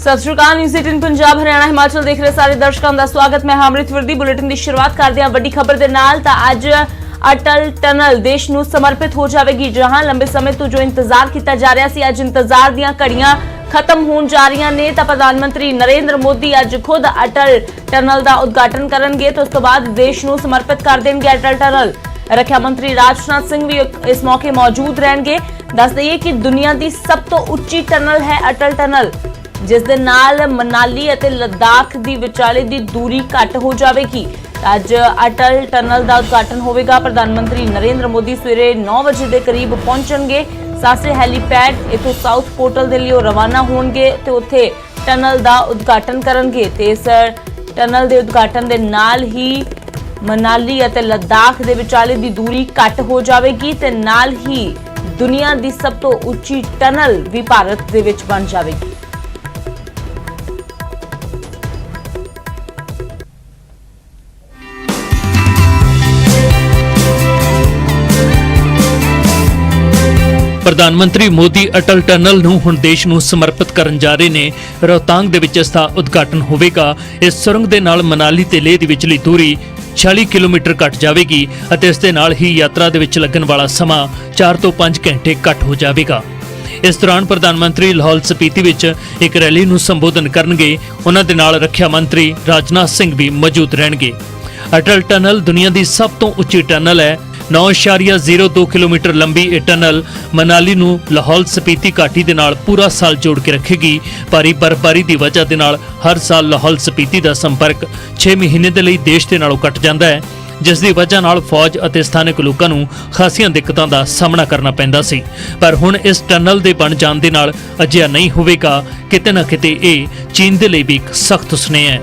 सत श्री अकाल। न्यूज़ 18 पंजाब हरियाणा हिमाचल देख रहे सारे दर्शकों का स्वागत। मैं अमृत वर्दी। बुलेटिन की शुरुआत करते हैं वड्डी खबर दे नाल। तां अज अटल टनल देश नूं समर्पित हो जाएगी। जहां लंबे समय तो जो इंतजार किया जा रहा सी, अज इंतजार दीआं घड़ियां खत्म होण जा रही ने। तां प्रधानमंत्री नरेंद्र मोदी अज खुद अटल टनल का उद्घाटन करेंगे तो उस तो बाद देश नूं समर्पित कर देंगे अटल टनल। रक्षा मंत्री राजनाथ सिंह भी इस मौके मौजूद रहेंगे। दस दईए कि दुनिया की सब तो उच्ची टनल है अटल टनल, जिस दे नाल मनाली और लद्दाख की विचाले की दूरी घट हो जाएगी। अज अटल टनल का उद्घाटन होगा। प्रधानमंत्री नरेंद्र मोदी सवेरे 9 बजे के करीब पहुंचणगे। सासे हैलीपैड इथों साउथ पोर्टल के लिए रवाना होणगे ते उत्थे टनल का उद्घाटन करेंगे। ते इस टनल के उद्घाटन के नाल ही मनाली और लद्दाख के विचाले की दूरी घट हो जाएगी ते नाल ही दुनिया की सब तो उच्ची टनल भी भारत दे विच बन जाएगी। प्रधानमंत्री मोदी अटल टनल नूं हुण देश नूं समर्पित करन जा रहे ने। रोहतांग दे विच इसदा उद्घाटन होवेगा। इस सुरंग दे नाल मनाली ते लेह दी विचली दूरी 46 किलोमीटर घट जाएगी और इस दे नाल ही यात्रा दे विच लगन वाला समा 4 तो 5 घंटे घट हो जाएगा। इस दौरान प्रधानमंत्री लाहौल स्पीति विच एक रैली नूं संबोधन करनगे। उन्हां दे नाल रक्षा मंत्री राजनाथ सिंह भी मौजूद रहणगे। अटल टनल दुनिया की सब तो उच्ची टनल है। 9.02 किलोमीटर लंबी यह टनल मनाली नूं लाहौल स्पीति घाटी दे नाल पूरा साल जोड़ के रखेगी। भारी बर्फबारी की वजह दे नाल हर साल लाहौल स्पीति का संपर्क 6 महीने के लिए देश के नालों कट जाता है, जिस की वजह नाल फौज और स्थानक लोगों को खासियां दिक्कतों का सामना करना पैंदा सी। पर हुण इस टनल के बन जाण दे नाल अजिहा नहीं होवेगा। किते ना किते ये चीन के लिए भी एक सख्त सुनेहा है।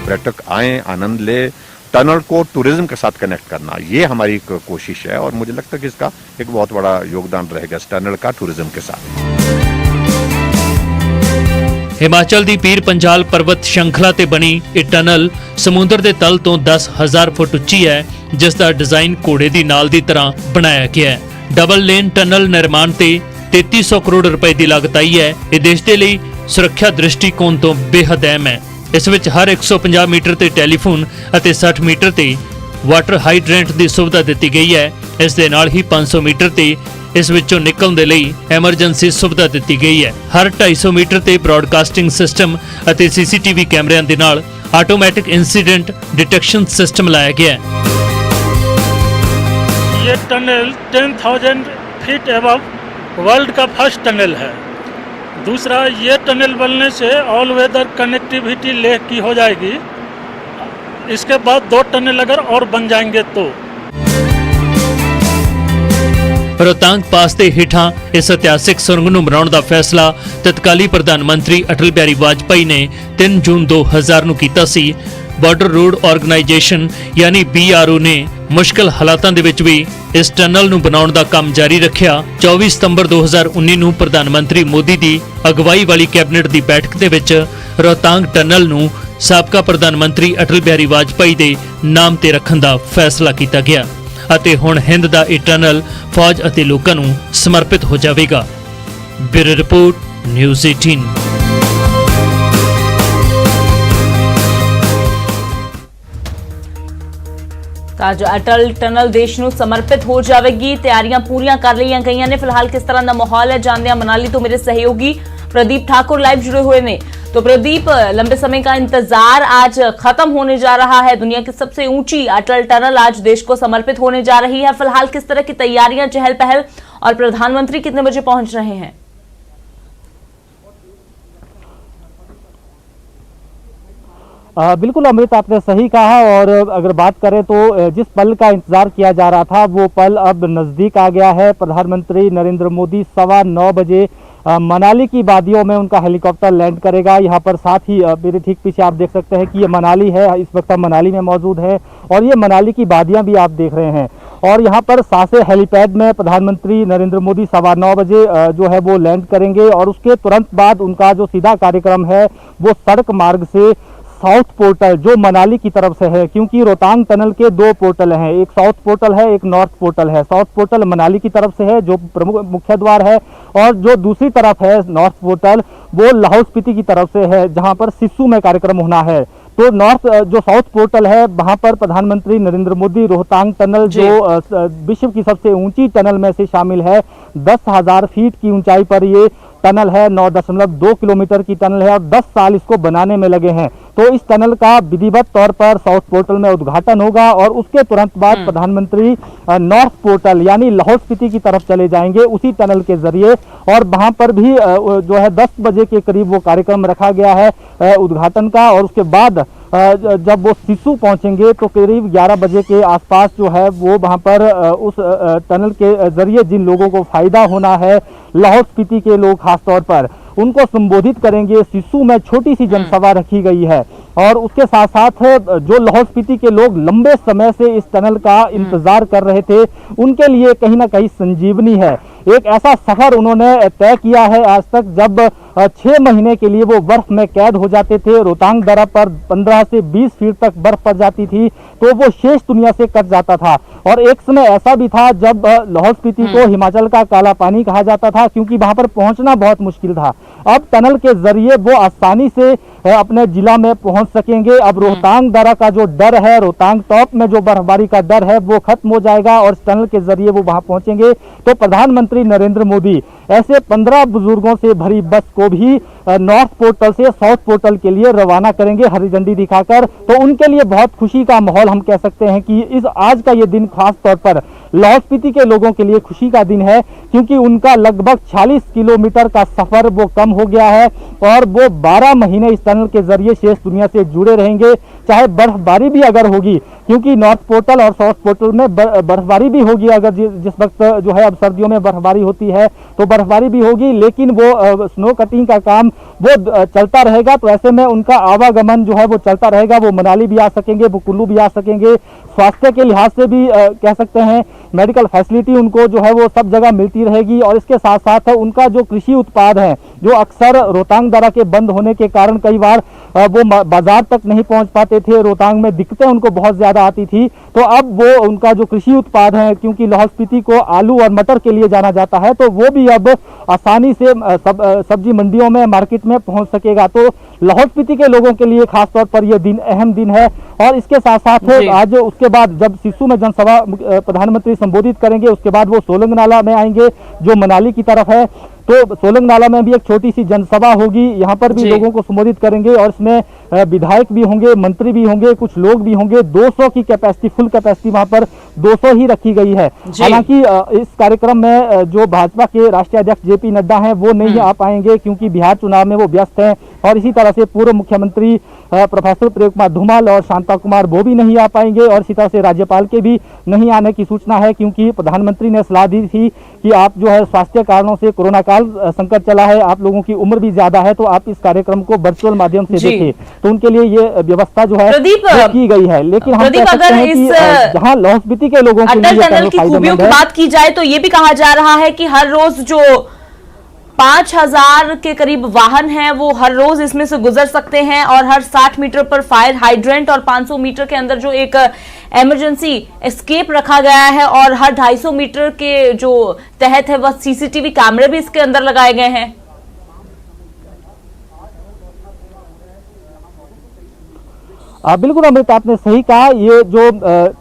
पर्यटक आए, आनंद ले, टनल को टूरिज्म के साथ कनेक्ट करना, ये हमारी एक कोशिश है और मुझे लगता है कि इसका एक बहुत बड़ा योगदान रहेगा इस टनल का टूरिज्म के साथ। हिमाचल की पीर पंजाल पर्वत श्रृंखला ते बनी यह टनल समुद्र के तल तो 10,000 फुट उच्ची है, जिसका डिजाइन घोड़े की नाल की तरह बनाया गया है। डबल लेन टनल निर्माण ते 3300 करोड़ रुपए की लागत आई है। यह देश के लिए सुरक्षा दृष्टिकोण तो बेहद अहम है। इस विच हर 150 मीटर ते टैलीफोन और 60 मीटर ते वाटर हाइड्रेंट की सुविधा दी गई है। इस दे नाल ही 500 मीटर ते इस विचों निकलण दे लई एमरजेंसी सुविधा दी गई है। हर 250 मीटर ते ब्रॉडकास्टिंग सिस्टम और CCTV कैमरिਆਂ दे नाल ऑटोमैटिक इंसीडेंट डिटेक्शन सिस्टम लाया गया है। ये टनल 10,000 फीट एबव वर्ल्ड का फर्स्ट टनल है। दूसरा, ये टनल बनने से ऑल वेदर कनेक्टिविटी लेह की हो जाएगी। इसके बाद 2 टनल अगर और बन जाएंगे तो रोहतांग पास के हेठां इस ऐतिहासिक सुरंग नूं बनाउण दा फैसला तत्काली प्रधानमंत्री अटल बिहारी वाजपेयी ने 3 जून 2000 नूं कीता सी। बॉर्डर रोड ऑर्गेनाइजेशन यानी BRO ने मुश्किल हालातां दे विच भी इस टनल नूं बनाउण दा काम जारी रखिया। 24 सितंबर 2019 नूं प्रधानमंत्री मोदी दी अगवाई वाली कैबिनेट दी बैठक दे विच रोहतांग टनल नूं साबका प्रधानमंत्री अटल बिहारी वाजपेयी दे नाम ते रखण दा फैसला कीता गया ਅਤੇ ਹੁਣ ਹਿੰਦ ਦਾ ਇਹ ਟਨਲ ਫੌਜ ਅਤੇ ਲੋਕਾਂ ਨੂੰ ਸਮਰਪਿਤ ਹੋ ਜਾਵੇਗਾ। Bureau report news 18। आज अटल टनल देश नूं समर्पित हो जाएगी। तैयारियां पूरियां कर लिया गई ने। फिलहाल किस तरह का माहौल है जानते मनाली तो मेरे सहयोगी प्रदीप ठाकुर लाइव जुड़े हुए ने। तो प्रदीप, लंबे समय का इंतजार आज खत्म होने जा रहा है। दुनिया की सबसे ऊंची अटल टनल आज देश को समर्पित होने जा रही है। फिलहाल किस तरह की तैयारियां, चहल पहल और प्रधानमंत्री कितने बजे पहुंच रहे हैं? बिल्कुल अमृत, आपने सही कहा। और अगर बात करें तो जिस पल का इंतजार किया जा रहा था वो पल अब नज़दीक आ गया है। प्रधानमंत्री नरेंद्र मोदी 9:15 बजे मनाली की वादियों में उनका हेलीकॉप्टर लैंड करेगा। यहाँ पर साथ ही मेरे ठीक पीछे आप देख सकते हैं कि ये मनाली है। इस वक्त हम मनाली में मौजूद हैं और ये मनाली की वादियाँ भी आप देख रहे हैं। और यहाँ पर सासे हेलीपैड में प्रधानमंत्री नरेंद्र मोदी 9:15 बजे जो है वो लैंड करेंगे और उसके तुरंत बाद उनका जो सीधा कार्यक्रम है वो सड़क मार्ग से साउथ पोर्टल जो मनाली की तरफ से है, क्योंकि रोहतांग टनल के दो पोर्टल हैं, एक साउथ पोर्टल है, एक नॉर्थ पोर्टल है। साउथ पोर्टल मनाली की तरफ से है जो प्रमुख मुख्य द्वार है, और जो दूसरी तरफ है नॉर्थ पोर्टल वो लाहौल स्पीति की तरफ से है, जहां पर सिस्सू में कार्यक्रम होना है। तो नॉर्थ जो साउथ पोर्टल है वहां पर प्रधानमंत्री नरेंद्र मोदी रोहतांग टनल जो विश्व की सबसे ऊंची टनल में से शामिल है, 10,000 फीट की ऊंचाई पर ये टनल है, 9.2 किलोमीटर की टनल है और 10 साल इसको बनाने में लगे हैं। तो इस टनल का विधिवत तौर पर साउथ पोर्टल में उद्घाटन होगा और उसके तुरंत बाद प्रधानमंत्री नॉर्थ पोर्टल यानी लाहौल स्पीति की तरफ चले जाएंगे उसी टनल के जरिए, और वहां पर भी जो है 10 बजे के करीब वो कार्यक्रम रखा गया है उद्घाटन का। और उसके बाद जब वो सिस्सू पहुंचेंगे तो करीब 11 बजे के आसपास जो है वो वहां पर उस टनल के जरिए जिन लोगों को फायदा होना है, लाहौल स्पीति के लोग खासतौर पर, उनको संबोधित करेंगे। सिस्सू में छोटी सी जनसभा रखी गई है और उसके साथ साथ जो लाहौल स्पीति के लोग लंबे समय से इस टनल का इंतजार कर रहे थे उनके लिए कहीं ना कहीं संजीवनी है। एक ऐसा सफर उन्होंने तय किया है आज तक जब 6 महीने के लिए वो बर्फ में कैद हो जाते थे। रोहतांग दर्रा पर 15 से 20 फीट तक बर्फ पड़ जाती थी तो वो शेष दुनिया से कट जाता था। और एक समय ऐसा भी था जब लाहौल स्पीति को हिमाचल का काला पानी कहा जाता था क्योंकि वहां पर पहुंचना बहुत मुश्किल था। अब टनल के जरिए वो आसानी से अपने जिला में पहुंच सकेंगे। अब रोहतांग दर्रा का जो डर है, रोहतांग टॉप में जो बर्फबारी का डर है वो खत्म हो जाएगा और इस टनल के जरिए वो वहां पहुंचेंगे। तो प्रधानमंत्री नरेंद्र मोदी ऐसे 15 बुजुर्गों से भरी बस को भी नॉर्थ पोर्टल से साउथ पोर्टल के लिए रवाना करेंगे हरी झंडी दिखाकर। तो उनके लिए बहुत खुशी का माहौल हम कह सकते हैं कि इस आज का ये दिन खास तौर पर लाहौल स्पीति के लोगों के लिए खुशी का दिन है क्योंकि उनका लगभग 40 किलोमीटर का सफर वो कम हो गया है और वो 12 महीने इस टनल के जरिए शेष दुनिया से जुड़े रहेंगे। चाहे बर्फबारी भी अगर होगी, क्योंकि नॉर्थ पोर्टल और साउथ पोर्टल में बर्फबारी भी होगी, अगर जिस वक्त जो है अब सर्दियों में बर्फबारी होती है तो बर्फबारी भी होगी, लेकिन वो स्नो कटिंग का काम वो चलता रहेगा। तो ऐसे में उनका आवागमन जो है वो चलता रहेगा। वो मनाली भी आ सकेंगे, वो कुल्लू भी आ सकेंगे। स्वास्थ्य के लिहाज से भी कह सकते हैं मेडिकल फैसिलिटी उनको जो है वो सब जगह मिलती रहेगी। और इसके साथ साथ उनका जो कृषि उत्पाद है जो अक्सर रोहतांग दर्रा के बंद होने के कारण कई बार वो बाजार तक नहीं पहुंच पाते थे, रोहतांग में दिक्कतें उनको बहुत ज्यादा आती थी, तो अब वो उनका जो कृषि उत्पाद है, क्योंकि लाहौल स्पीति को आलू और मटर के लिए जाना जाता है, तो वो भी अब आसानी से सब्जी मंडियों में मार्केट में पहुंच सकेगा। तो लाहौल स्पीति के लोगों के लिए खासतौर पर यह दिन अहम दिन है। और इसके साथ साथ आज उसके बाद जब सिस्सू में जनसभा प्रधानमंत्री संबोधित करेंगे उसके बाद वो सोलंग नाला में आएंगे जो मनाली की तरफ है। तो सोलंग नाला में भी एक छोटी सी जनसभा होगी, यहाँ पर भी लोगों को संबोधित करेंगे और इसमें विधायक भी होंगे, मंत्री भी होंगे, कुछ लोग भी होंगे। 200 की कैपेसिटी, फुल कैपेसिटी वहां पर 200 ही रखी गई है। हालांकि इस कार्यक्रम में जो भाजपा के राष्ट्रीय अध्यक्ष जेपी नड्डा हैं वो नहीं आ पाएंगे क्योंकि बिहार चुनाव में वो व्यस्त हैं, और इसी तरह से पूर्व मुख्यमंत्री प्रोफेसर प्रेम कुमार धूमल और शांता कुमार वो भी नहीं आ पाएंगे, और इसी तरह से राज्यपाल के भी नहीं आने की सूचना है क्योंकि प्रधानमंत्री ने सलाह दी थी कि आप जो है स्वास्थ्य कारणों से कोरोना काल संकट चला है, आप लोगों की उम्र भी ज्यादा है, तो आप इस कार्यक्रम को वर्चुअल माध्यम से देखें। तो उनके लिए ये व्यवस्था जो है की गई है। लेकिन हम कह सकते हैं कि जहां लाहौल स्पीति के लोगों के लिए टनल की खूबियों की बात की जाए तो ये भी कहा जा रहा है कि हर रोज जो 5000 के करीब वाहन हैं वो हर रोज इसमें से गुजर सकते हैं, और हर 60 मीटर पर फायर हाइड्रेंट और 500 मीटर के अंदर जो एक इमरजेंसी एस्केप रखा गया है, और हर 250 मीटर के जो तहत है वह सीसीटीवी कैमरे भी इसके अंदर लगाए गए हैं। बिल्कुल अमृत, आपने सही कहा। ये जो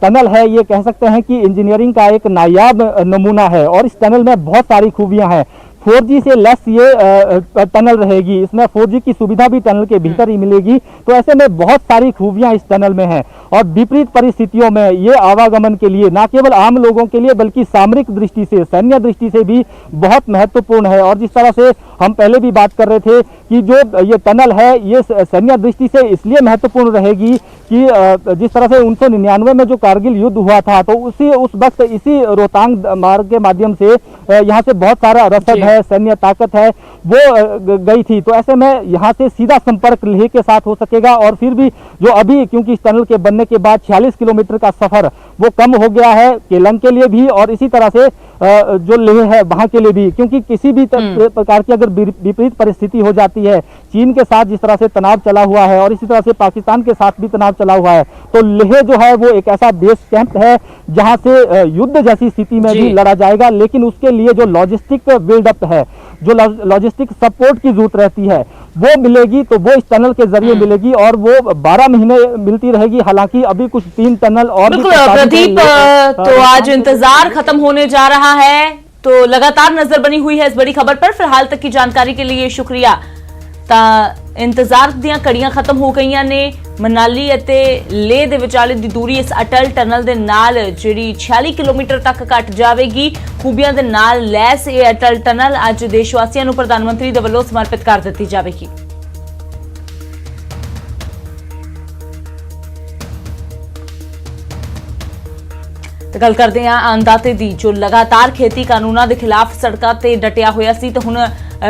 टनल है ये कह सकते हैं कि इंजीनियरिंग का एक नायाब नमूना है और इस टनल में बहुत सारी खूबियां हैं। 4G से लेस ये टनल रहेगी, इसमें 4G की सुविधा भी टनल के भीतर ही मिलेगी। तो ऐसे में बहुत सारी खूबियां इस टनल में हैं और विपरीत परिस्थितियों में ये आवागमन के लिए न केवल आम लोगों के लिए बल्कि सामरिक दृष्टि से, सैन्य दृष्टि से भी बहुत महत्वपूर्ण है। और जिस तरह से हम पहले भी बात कर रहे थे कि जो ये टनल है ये सैन्य दृष्टि से इसलिए महत्वपूर्ण रहेगी कि जिस तरह से 1999 में जो कारगिल युद्ध हुआ था तो उस वक्त इसी रोहतांग मार्ग के माध्यम से यहाँ से बहुत सारा रसद है, सैन्य ताकत है, वो गई थी। तो ऐसे में यहाँ से सीधा संपर्क लेह के साथ हो सकेगा। और फिर भी जो अभी क्योंकि इस टनल के बनने के बाद 46 किलोमीटर का सफर वो कम हो गया है केलंग के लिए भी और इसी तरह से जो लेह है वहां के लिए भी, क्योंकि किसी भी प्रकार की अगर विपरीत परिस्थिति हो जाती है, चीन के साथ जिस तरह से तनाव चला हुआ है और इसी तरह से पाकिस्तान के साथ भी तनाव चला हुआ है, तो लेह जो है वो एक ऐसा बेस कैंप है जहां से युद्ध जैसी स्थिति में भी लड़ा जाएगा, लेकिन उसके लिए जो लॉजिस्टिक बिल्डअप है, जो लॉजिस्टिक सपोर्ट की जरूरत रहती है वो मिलेगी, तो वो इस टनल के जरिए मिलेगी और वो 12 महीने मिलती रहेगी। हालांकि अभी कुछ 3 टनल और प्रदीप, तो आज इंतजार खत्म होने जा रहा है, तो लगातार नजर बनी हुई है इस बड़ी खबर पर। फिलहाल तक की जानकारी के लिए शुक्रिया। इंतजार ਦੀਆਂ ਘੜੀਆਂ ਖਤਮ ਹੋ ਗਈਆਂ ਨੇ। ਮਨਾਲੀ ਅਤੇ ਲੇਹ ਦੇ ਵਿਚਾਲੇ ਦੀ ਦੂਰੀ ਇਸ ਅਟਲ ਟਨਲ ਦੇ ਨਾਲ ਜਿਹੜੀ 46 ਕਿਲੋਮੀਟਰ ਤੱਕ ਘਟ ਜਾਵੇਗੀ। ਖੂਬੀਆਂ ਦੇ ਨਾਲ ਲੈਸ ਇਹ ਅਟਲ ਟਨਲ ਅੱਜ ਦੇਸ਼ ਵਾਸੀਆਂ ਨੂੰ ਪ੍ਰਧਾਨ ਮੰਤਰੀ ਦੇ ਵੱਲੋਂ ਸਮਰਪਿਤ ਕਰ ਦਿੱਤੀ ਜਾਵੇਗੀ। ਗੱਲ ਕਰਦੇ ਹਾਂ ਅੰਦਾਤੇ ਦੀ, ਜੋ ਲਗਾਤਾਰ ਖੇਤੀ ਕਾਨੂੰਨਾਂ ਦੇ ਖਿਲਾਫ ਸੜਕਾਂ ਤੇ ਡਟਿਆ ਹੋਇਆ ਸੀ, ਤੇ ਹੁਣ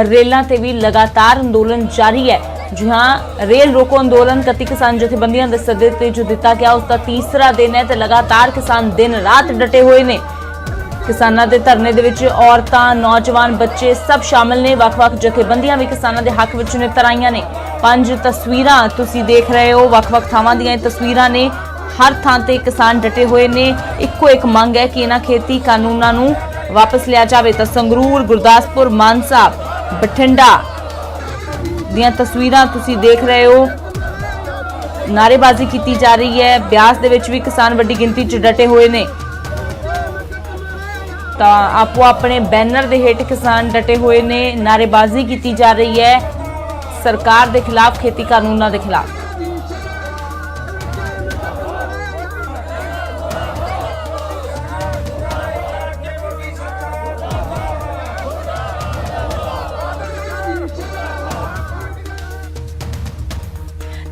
ਰੇਲਾਂ ਤੇ ਵੀ ਲਗਾਤਾਰ ਅੰਦੋਲਨ ਜਾਰੀ ਹੈ। जी हाँ, रेल रोको अंदोलन 31 किसान जथेबंदियां दे सदे ते जो दिता गया उसका तीसरा दिन है, ते लगातार किसान दिन रात डटे हुए ने। किसानां दे धरने दे विच औरतां, नौजवान, बच्चे सब शामिल ने। वख-वख जथेबंदियां भी किसानां दे हक विच नितर आईयां ने। 5 तस्वीरां तुसीं देख रहे हो, वख-वख थावां दीयां तस्वीरां ने। हर थां ते किसान डटे हुए ने। इक्को एक मंग है कि इन्हां खेती कानूनां नूं वापस लिया जावे। तां संगरूर, गुरदासपुर, मानसा, बठिंडा ਦੀਆਂ ਤਸਵੀਰਾਂ ਤੁਸੀਂ ਦੇਖ ਰਹੇ ਹੋ। ਨਾਅਰੇਬਾਜ਼ੀ ਕੀਤੀ ਜਾ ਰਹੀ ਹੈ। ਬਿਆਸ ਦੇ ਵਿੱਚ ਵੀ ਕਿਸਾਨ ਵੱਡੀ ਗਿਣਤੀ 'ਚ ਡਟੇ ਹੋਏ ਨੇ। ਤਾਂ ਆਪੋ ਆਪਣੇ ਬੈਨਰ ਦੇ ਹੇਠ ਕਿਸਾਨ ਡਟੇ ਹੋਏ ਨੇ। ਨਾਅਰੇਬਾਜ਼ੀ ਕੀਤੀ ਜਾ ਰਹੀ ਹੈ ਸਰਕਾਰ ਦੇ ਖਿਲਾਫ, ਖੇਤੀ ਕਾਨੂੰਨਾਂ ਦੇ ਖਿਲਾਫ।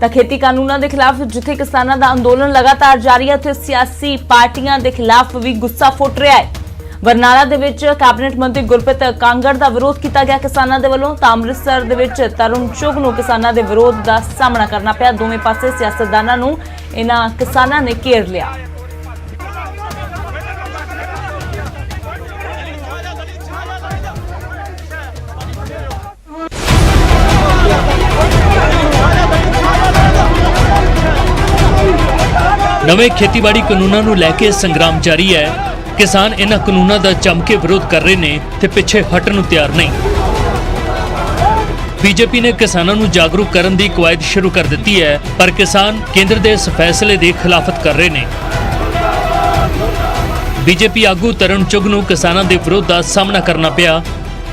ਤਾਂ ਖੇਤੀ ਕਾਨੂੰਨਾਂ ਦੇ ਖਿਲਾਫ ਜਿੱਥੇ ਕਿਸਾਨਾਂ ਦਾ ਅੰਦੋਲਨ ਲਗਾਤਾਰ ਜਾਰੀ ਹੈ, ਉੱਥੇ ਸਿਆਸੀ ਪਾਰਟੀਆਂ ਦੇ ਖਿਲਾਫ ਵੀ ਗੁੱਸਾ ਫੁੱਟ ਰਿਹਾ ਹੈ। ਬਰਨਾਲਾ ਦੇ ਵਿੱਚ ਕੈਬਨਿਟ ਮੰਤਰੀ ਗੁਰਪ੍ਰੀਤ ਕਾਂਗੜ ਦਾ ਵਿਰੋਧ ਕੀਤਾ ਗਿਆ ਕਿਸਾਨਾਂ ਦੇ ਵੱਲੋਂ, ਤਾਂ ਅੰਮ੍ਰਿਤਸਰ ਦੇ ਵਿੱਚ ਤਰੁਣ ਚੁੱਘ ਨੂੰ ਕਿਸਾਨਾਂ ਦੇ ਵਿਰੋਧ ਦਾ ਸਾਹਮਣਾ ਕਰਨਾ ਪਿਆ। ਦੋਵੇਂ ਪਾਸੇ ਸਿਆਸਤਦਾਨਾਂ ਨੂੰ ਇਹਨਾਂ ਕਿਸਾਨਾਂ ਨੇ ਘੇਰ ਲਿਆ। ਨਵੇਂ ਖੇਤੀਬਾੜੀ ਕਾਨੂੰਨਾਂ ਨੂੰ ਲੈ ਕੇ ਸੰਗਰਾਮ ਜਾਰੀ ਹੈ। ਕਿਸਾਨ ਇਹਨਾਂ ਕਾਨੂੰਨਾਂ ਦਾ ਜੰਮ ਕੇ ਵਿਰੋਧ ਕਰ ਰਹੇ ਨੇ ਤੇ ਪਿੱਛੇ ਹਟਣ ਨੂੰ ਤਿਆਰ ਨਹੀਂ। ਬੀਜੇਪੀ ਨੇ ਕਿਸਾਨਾਂ ਨੂੰ ਜਾਗਰੂਕ ਕਰਨ ਦੀ ਕਵਾਇਦ ਸ਼ੁਰੂ ਕਰ ਦਿੱਤੀ ਹੈ, ਪਰ ਕਿਸਾਨ ਕੇਂਦਰ ਦੇ ਇਸ ਫੈਸਲੇ ਦੀ ਖਿਲਾਫਤ ਕਰ ਰਹੇ ਨੇ। ਬੀਜੇਪੀ ਆਗੂ ਤਰੁਣ ਚੁੱਘ ਨੂੰ ਕਿਸਾਨਾਂ ਦੇ ਵਿਰੋਧ ਦਾ ਸਾਹਮਣਾ ਕਰਨਾ ਪਿਆ।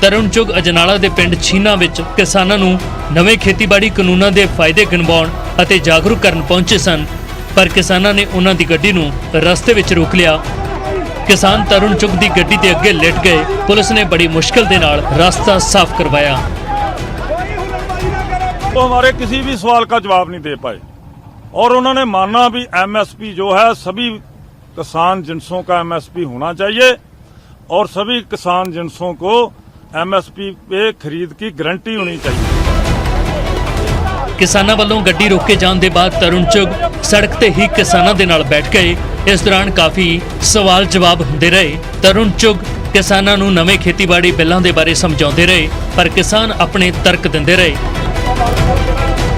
ਤਰੁਣ ਚੁੱਘ ਅਜਨਾਲਾ ਦੇ ਪਿੰਡ ਛੀਨਾ ਵਿੱਚ ਕਿਸਾਨਾਂ ਨੂੰ ਨਵੇਂ ਖੇਤੀਬਾੜੀ ਕਾਨੂੰਨਾਂ ਦੇ ਫਾਇਦੇ ਗਿਣਵਾਉਣ ਅਤੇ ਜਾਗਰੂਕ ਕਰਨ ਪਹੁੰਚੇ ਸਨ, ਪਰ ਕਿਸਾਨਾਂ ਨੇ ਉਹਨਾਂ ਦੀ ਗੱਡੀ ਨੂੰ ਰਸਤੇ ਵਿੱਚ ਰੋਕ ਲਿਆ। ਕਿਸਾਨ ਤਰੁਣ ਚੁੱਘ ਦੀ ਗੱਡੀ ਦੇ ਅੱਗੇ ਲਿਟ ਗਏ। ਪੁਲਿਸ ਨੇ ਬੜੀ ਮੁਸ਼ਕਿਲ ਦੇ ਨਾਲ रास्ता साफ करवाया। वो हमारे किसी भी सवाल का जवाब नहीं दे पाए और उन्होंने माना भी एमएसपी जो है सभी किसान जिन्सों का एमएसपी होना चाहिए और सभी किसान जिन्सों को एमएसपी पे खरीद की गारंटी होनी चाहिए। किसानां वालों गड्डी रोके जाने के बाद तरੁਣ ਚੁੱਘ सड़क ते ही किसानां दे नाल बैठ गए। इस दौरान काफी सवाल जवाब हुंदे रहे। तरੁਣ ਚੁੱਘ किसानां नूं नवे खेतीबाड़ी बिलों के बारे समझाउंदे रहे, पर किसान अपने तर्क दिंदे रहे।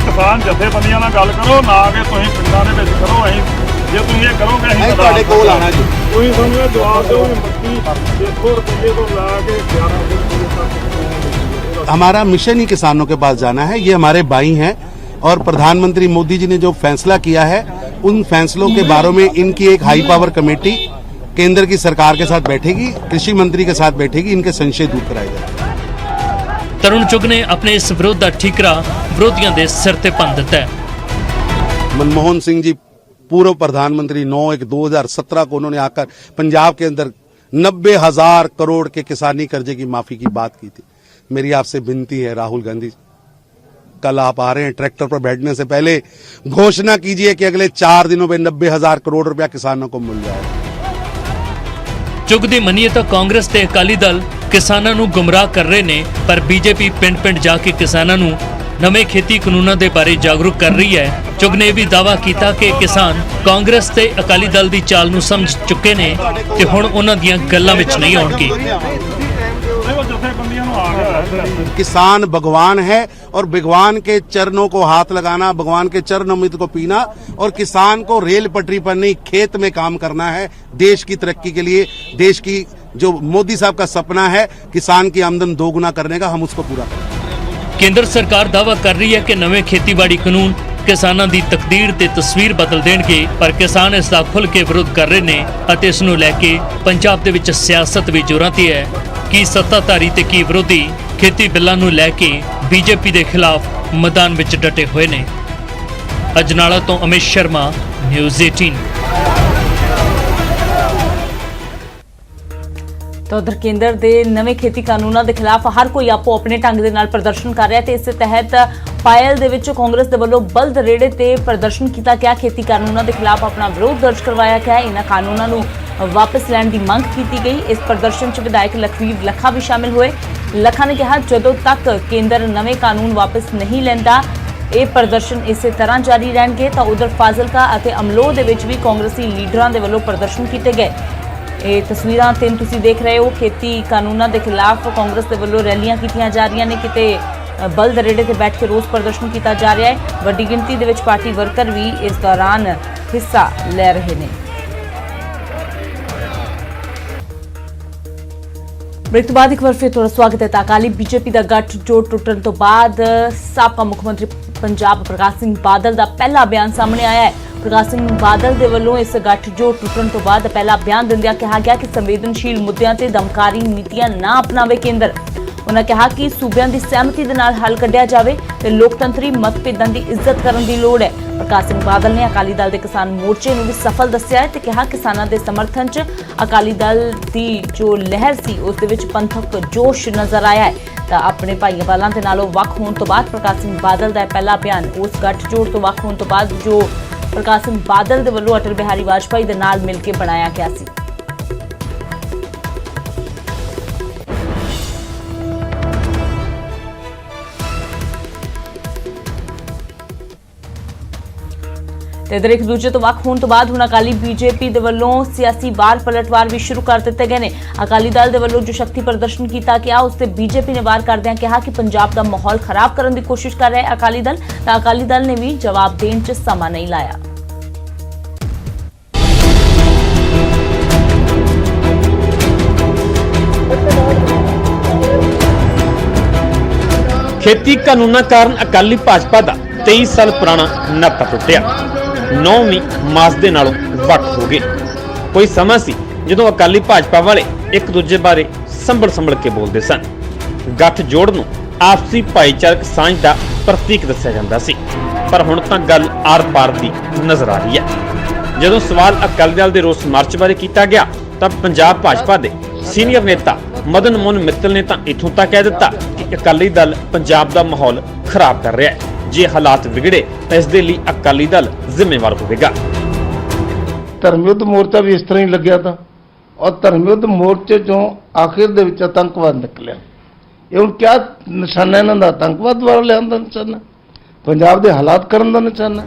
किसान जथेबंदियां नाल गल करो ना कि तुसीं पिंडां दे विच करो। असीं जे तुसीं इह करोगे असीं तुहाडे कोल आना जी। तुसीं सानूं इह जवाब दिओ कि मक्की 100 रुपये तो ला के 1100 रुपये तक। हमारा मिशन ही किसानों के पास जाना है। ये हमारे भाई हैं और प्रधानमंत्री मोदी जी ने जो फैसला किया है उन फैसलों के बारे में इनकी एक हाई पावर कमेटी केंद्र की सरकार के साथ बैठेगी, कृषि मंत्री के साथ बैठेगी, इनके संशय दूर कराए जाएंगे। तरੁਣ चुੱਘ ने अपने इस विरोध का ठीकरा विरोधियों के सिर ते भन दिता है। मनमोहन सिंह जी पूर्व प्रधानमंत्री 9/1/2017 को उन्होंने आकर पंजाब के अंदर 90,000 करोड़ के किसानी कर्जे की माफी की बात की थी। मेरी आपसे विनती है राहुल गांधी, कल आप आ रहे हैं, ट्रैक्टर पर बैठने से पहले घोषणा कीजिए कि अगले 4 दिनों में 90,000 करोड़ रुपया किसानों को मिल जाएगा। चुग दी मनीए तो कांग्रेस ते अकाली दल किसानां नूं गुमराह कर रहे ने, पर बीजेपी पिंड पिंड जाके किसानां नूं नवे खेती कानूनां दे बारे जागरूक कर रही है। ਚੁਗ ਨੇ ਵੀ ਦਾਅਵਾ ਕੀਤਾ ਕਿ ਕਿਸਾਨ ਕਾਂਗਰਸ ਤੇ ਅਕਾਲੀ ਦਲ ਦੀ ਚਾਲ ਨੂੰ ਸਮਝ ਚੁੱਕੇ ਨੇ ਤੇ ਹੁਣ ਉਹਨਾਂ ਦੀਆਂ ਗੱਲਾਂ ਵਿੱਚ ਨਹੀਂ ਆਉਣਗੇ। किसान भगवान है और भगवान के चरणों को हाथ लगाना, भगवान के चरण अमृत को पीना और किसान को रेल पटरी पर नहीं खेत में काम करना है। देश की तरक्की के लिए, देश की जो मोदी साहब का सपना है किसान की आमदन दोगुना करने का, हम उसको पूरा करें। ਕੇਂਦਰ ਸਰਕਾਰ ਦਾਅਵਾ ਕਰ ਰਹੀ ਹੈ ਕਿ ਨਵੇਂ ਖੇਤੀਬਾੜੀ ਕਾਨੂੰਨ ਕਿਸਾਨਾਂ ਦੀ ਤਕਦੀਰ ਤੇ ਤਸਵੀਰ ਬਦਲ ਦੇਣਗੇ, ਪਰ ਕਿਸਾਨ ਇਸ ਦਾ ਖੁੱਲ੍ਹ ਕੇ ਵਿਰੋਧ ਕਰ ਰਹੇ ਨੇ ਅਤੇ ਇਸ ਨੂੰ ਲੈ ਕੇ ਪੰਜਾਬ ਦੇ ਵਿੱਚ ਸਿਆਸਤ ਵੀ ਜ਼ੋਰਾਂ ਤੇ ਹੈ ਕਿ ਸੱਤਾਧਾਰੀ ਤੇ ਕੀ ਵਿਰੋਧੀ ਖੇਤੀ ਬਿੱਲਾਂ ਨੂੰ ਲੈ ਕੇ ਬੀਜੇਪੀ ਦੇ ਖਿਲਾਫ ਮੈਦਾਨ ਵਿੱਚ ਡਟੇ ਹੋਏ ਨੇ। ਅਜਨਾਲਾ ਤੋਂ ਅਮਿਤ ਸ਼ਰਮਾ, ਨਿਊਜ਼ 18। ਤਾਂ ਉਧਰ ਕੇਂਦਰ ਦੇ ਨਵੇਂ ਖੇਤੀ ਕਾਨੂੰਨਾਂ ਦੇ ਖਿਲਾਫ ਹਰ ਕੋਈ ਆਪੋ ਆਪਣੇ ਢੰਗ ਦੇ ਨਾਲ ਪ੍ਰਦਰਸ਼ਨ ਕਰ ਰਿਹਾ ਤੇ ਇਸ ਦੇ ਤਹਿਤ ਪਾਇਲ ਦੇ ਵਿੱਚ ਕਾਂਗਰਸ ਦੇ ਵੱਲੋਂ ਬਲਦ ਰੇੜੇ ਤੇ ਪ੍ਰਦਰਸ਼ਨ ਕੀਤਾ ਗਿਆ। ਖੇਤੀ ਕਾਨੂੰਨਾਂ ਦੇ ਖਿਲਾਫ ਆਪਣਾ ਵਿਰੋਧ ਦਰਜ ਕਰਵਾਇਆ ਗਿਆ। ਇਹਨਾਂ ਕਾਨੂੰਨਾਂ ਨੂੰ ਵਾਪਸ ਲੈਣ ਦੀ ਮੰਗ ਕੀਤੀ ਗਈ। ਇਸ ਪ੍ਰਦਰਸ਼ਨ 'ਚ ਵਿਧਾਇਕ ਲਖਵੀਰ ਲੱਖਾ ਵੀ ਸ਼ਾਮਿਲ ਹੋਏ। ਲੱਖਾ ਨੇ ਕਿਹਾ ਜਦੋਂ ਤੱਕ ਕੇਂਦਰ ਨਵੇਂ ਕਾਨੂੰਨ ਵਾਪਸ ਨਹੀਂ ਲੈਂਦਾ ਇਹ ਪ੍ਰਦਰਸ਼ਨ ਇਸੇ ਤਰ੍ਹਾਂ ਜਾਰੀ ਰਹਿਣਗੇ। ਤਾਂ ਉਧਰ ਫਾਜ਼ਿਲਕਾ ਅਤੇ ਅਮਲੋਹ ਦੇ ਵਿੱਚ ਵੀ ਕਾਂਗਰਸੀ ਲੀਡਰਾਂ ਦੇ ਵੱਲੋਂ ਪ੍ਰਦਰਸ਼ਨ ਕੀਤੇ ਗਏ। ਇਹ ਤਸਵੀਰਾਂ ਤਿੰਨ ਤੁਸੀਂ ਦੇਖ ਰਹੇ ਹੋ। ਖੇਤੀ ਕਾਨੂੰਨਾਂ ਦੇ ਖਿਲਾਫ ਕਾਂਗਰਸ ਦੇ ਵੱਲੋਂ ਰੈਲੀਆਂ ਕੀਤੀਆਂ ਜਾ ਰਹੀਆਂ ਨੇ, ਕਿਤੇ ਬਲਦ ਰੇੜੇ ਤੇ ਬੈਠ ਕੇ ਰੋਸ ਪ੍ਰਦਰਸ਼ਨ ਕੀਤਾ ਜਾ ਰਿਹਾ ਹੈ। ਵੱਡੀ ਗਿਣਤੀ ਦੇ ਵਿੱਚ ਪਾਰਟੀ ਵਰਕਰ ਵੀ ਇਸ ਦੌਰਾਨ ਹਿੱਸਾ ਲੈ ਰਹੇ ਨੇ। ਬ੍ਰੇਕ ਤੋਂ ਬਾਅਦ ਇੱਕ ਵਾਰ ਫਿਰ ਤੁਹਾਡਾ ਸਵਾਗਤ ਹੈ। ਤਾਂ ਅਕਾਲੀ ਬੀਜੇਪੀ ਦਾ ਗੱਠਜੋੜ ਟੁੱਟਣ ਤੋਂ ਬਾਅਦ ਸਾਬਕਾ ਮੁੱਖ ਮੰਤਰੀ ਪੰਜਾਬ ਪ੍ਰਕਾਸ਼ ਸਿੰਘ ਬਾਦਲ ਦਾ ਪਹਿਲਾ ਬਿਆਨ ਸਾਹਮਣੇ ਆਇਆ ਹੈ। ਪ੍ਰਕਾਸ਼ ਸਿੰਘ ਬਾਦਲ ਦੇ ਵੱਲੋਂ ਇਸ ਗੱਠਜੋੜ ਟੁੱਟਣ ਤੋਂ ਬਾਅਦ ਪਹਿਲਾ ਬਿਆਨ ਦਿੰਦਿਆਂ ਕਿਹਾ ਗਿਆ ਕਿ ਸੰਵੇਦਨਸ਼ੀਲ ਮੁੱਦਿਆਂ ਤੇ ਦਮਕਾਰੀ ਨੀਤੀਆਂ ਨਾ ਅਪਣਾਵੇ ਕੇਂਦਰ। ਉਹਨਾਂ ਕਿਹਾ ਕਿ ਸੂਬਿਆਂ ਦੀ ਸਹਿਮਤੀ ਦੇ ਨਾਲ ਹੱਲ ਕੱਢਿਆ ਜਾਵੇ ਤੇ ਲੋਕਤੰਤਰੀ ਮਤਭੇਦਾਂ ਦੀ ਇੱਜ਼ਤ ਕਰਨ ਦੀ ਲੋੜ ਹੈ। ਪ੍ਰਕਾਸ਼ ਸਿੰਘ ਬਾਦਲ ਨੇ ਅਕਾਲੀ ਦਲ ਦੇ ਕਿਸਾਨ ਮੋਰਚੇ ਨੂੰ ਵੀ ਸਫਲ ਦੱਸਿਆ ਹੈ ਤੇ ਕਿਹਾ ਕਿਸਾਨਾਂ ਦੇ ਸਮਰਥਨ 'ਚ ਅਕਾਲੀ ਦਲ ਦੀ ਜੋ ਲਹਿਰ ਸੀ ਉਸ ਦੇ ਵਿੱਚ ਪੰਥਕ ਜੋਸ਼ ਨਜ਼ਰ ਆਇਆ ਹੈ। ਤਾਂ ਆਪਣੇ ਭਾਈਆਂ ਵਾਲਾਂ ਦੇ ਨਾਲੋਂ ਵੱਖ ਹੋਣ ਤੋਂ ਬਾਅਦ ਪ੍ਰਕਾਸ਼ ਸਿੰਘ ਬਾਦਲ ਦਾ ਪਹਿਲਾ ਬਿਆਨ ਉਸ ਗੱਠਜੋੜ ਤੋਂ ਵੱਖ ਹੋਣ ਤੋਂ ਬਾਅਦ ਜੋ ਪ੍ਰਕਾਸ਼ ਸਿੰਘ ਬਾਦਲ ਦੇ ਵੱਲੋਂ ਅਟਲ ਬਿਹਾਰੀ ਵਾਜਪਾਈ ਦੇ ਨਾਲ ਮਿਲ ਕੇ ਬਣਾਇਆ ਗਿਆ ਸੀ। ਤੇ ਇਧਰ ਇੱਕ ਦੂਜੇ ਤੋਂ ਵੱਖ ਹੋਣ ਤੋਂ ਬਾਅਦ ਹੁਣ ਅਕਾਲੀ ਬੀਜੇਪੀ ਦੇ ਵੱਲੋਂ ਸਿਆਸੀ ਵਾਰ ਪਲਟਵਾਰ ਵੀ ਸ਼ੁਰੂ ਕਰ ਦਿੱਤੇ ਗਏ ਨੇ। ਅਕਾਲੀ ਦਲ ਦੇ ਵੱਲੋਂ ਜੋ ਸ਼ਕਤੀ ਪ੍ਰਦਰਸ਼ਨ ਕੀਤਾ ਗਿਆ ਉਸ ਤੇ ਬੀਜੇਪੀ ਨੇ ਵਾਰ ਕਰਦਿਆਂ ਕਿਹਾ ਕਿ ਪੰਜਾਬ ਦਾ ਮਾਹੌਲ ਖਰਾਬ ਕਰਨ ਦੀ ਕੋਸ਼ਿਸ਼ ਕਰ ਰਿਹਾ ਹੈ ਅਕਾਲੀ ਦਲ। ਤਾਂ ਅਕਾਲੀ ਦਲ ਨੇ ਵੀ ਜਵਾਬ ਦੇਣ 'ਚ ਸਮਾਂ ਨਹੀਂ ਲਾਇਆ। ਖੇਤੀ ਕਾਨੂੰਨਾਂ ਕਾਰਨ ਅਕਾਲੀ ਭਾਜਪਾ ਦਾ 23 ਸਾਲ ਪੁਰਾਣਾ ਨਾਤਾ ਟੁੱਟਿਆ। 9ਵੀਂ ਮਾਸ ਦੇ ਨਾਲੋਂ ਵੱਖ ਹੋ ਗਏ। ਕੋਈ ਸਮਾਂ ਸੀ ਜਦੋਂ ਅਕਾਲੀ ਭਾਜਪਾ ਵਾਲੇ ਇੱਕ ਦੂਜੇ ਬਾਰੇ ਸੰਭਲ ਕੇ ਬੋਲਦੇ ਸਨ। ਗੱਠਜੋੜ ਨੂੰ ਆਪਸੀ ਭਾਈਚਾਰਕ ਸਾਂਝ ਦਾ ਪ੍ਰਤੀਕ ਦੱਸਿਆ ਜਾਂਦਾ ਸੀ, ਪਰ ਹੁਣ ਤਾਂ ਗੱਲ ਆਰ-ਪਾਰ ਦੀ ਨਜ਼ਰ ਆ ਰਹੀ ਹੈ। ਜਦੋਂ ਸਵਾਲ ਅਕਾਲੀ ਦਲ ਦੇ ਰੋਸ ਮਾਰਚ ਬਾਰੇ ਕੀਤਾ ਗਿਆ ਤਾਂ ਪੰਜਾਬ ਭਾਜਪਾ ਦੇ ਸੀਨੀਅਰ ਨੇਤਾ ਮਦਨ ਮੋਹਨ ਮਿੱਤਲ ਨੇ ਤਾਂ ਇੱਥੋਂ ਤੱਕ ਕਹਿ ਦਿੱਤਾ ਕਿ ਅਕਾਲੀ ਦਲ ਪੰਜਾਬ ਦਾ ਮਾਹੌਲ ਖਰਾਬ ਕਰ ਰਿਹਾ ਹੈ। ਜੇ ਹਾਲਾਤ ਵਿਗੜੇ ਤਾਂ ਇਸ ਦੇ ਲਈ ਅਕਾਲੀ ਦਲ ਜ਼ਿੰਮੇਵਾਰ ਹੋਵੇਗਾ। ਧਰਮ ਯੁੱਧ ਮੋਰਚਾ ਵੀ ਇਸ ਤਰ੍ਹਾਂ ਹੀ ਲੱਗਿਆ ਤਾਂ, ਔਰ ਧਰਮ ਯੁੱਧ ਮੋਰਚੇ ਚੋਂ ਆਖਿਰ ਦੇ ਵਿੱਚ ਆਤੰਕਵਾਦ ਨਿਕਲਿਆ। ਇਹ ਹੁਣ ਕਿਆ ਨਿਸ਼ਾਨਾ ਇਹਨਾਂ ਦਾ? ਆਤੰਕਵਾਦ ਦੁਆਰਾ ਲਿਆਉਣ ਦਾ ਨਿਸ਼ਾਨਾ, ਪੰਜਾਬ ਦੇ ਹਾਲਾਤ ਕਰਨ ਦਾ ਨਿਸ਼ਾਨਾ।